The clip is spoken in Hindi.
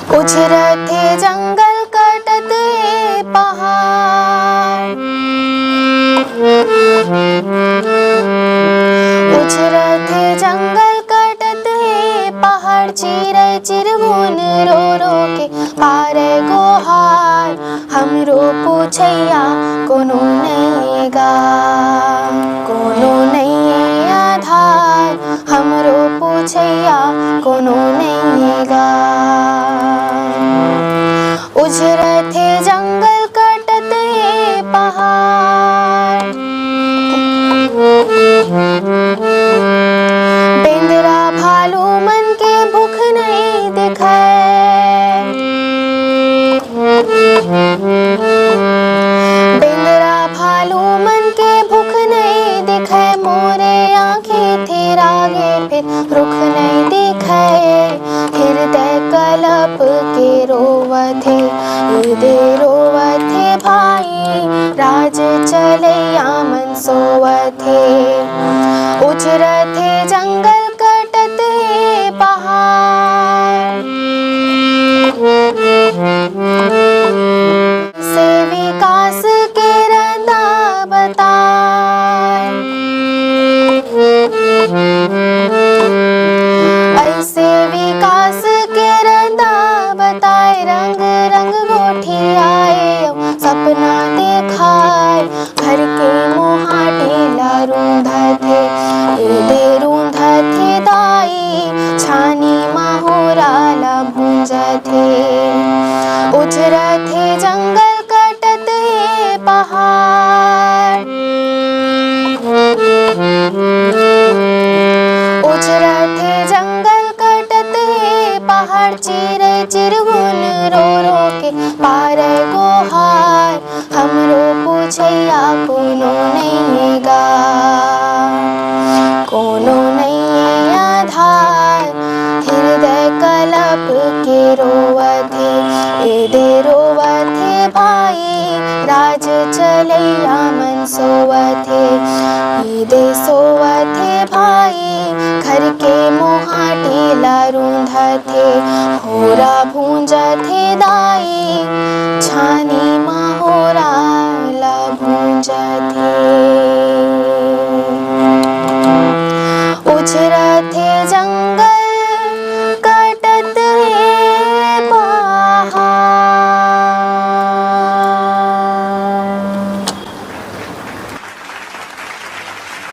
उछरथे जंगल कटत ए पहाड़, उछरथे जंगल कटत ए पहाड़। चिरै चिरगुन रो रो के पारै गोहार, हमरो पूछैया कोनो नहीं गा, कोनो नहीं आधार, हमरो पूछैया कोनो नहीं गा। उछरथे जंगल कटत ए पहाड़, बेंदरा भालू मन के भूख नहीं दिखै, बेंदरा भालू मन के भूख नहीं दिखै। मोरे आँखें थे रागे फिर रुख नहीं दिखै, हृदय कलप के रोवथे हृदय रोवथे भाई, राज चलैया मन सोवथे। उछरथे जंगल कटत ए पहाड़, से विकास के रंदा बताए, ऐसे विकास के रंदा बताए। रंग रंग गोठी आए सपना देखाए, घर के मोहाटी ला रूंधथे दे रूंधथे दाई, छानी माहुरा ला भूंजथे। उछरथे जंगल कटत ए पहाड़, उछरथे जंगल कटत ए पहाड़। चिरै चिरगुन रो रो के पारै गोहार, हमरो पूछैया कोनो नहीं गा, कोनो नहीं आधार, हृदय कलप के रोवथे दे रोवथे भाई, राज चलैया मन सोवथे दे सोवथे भाई, घर के मोहाटी ला रूंधथे।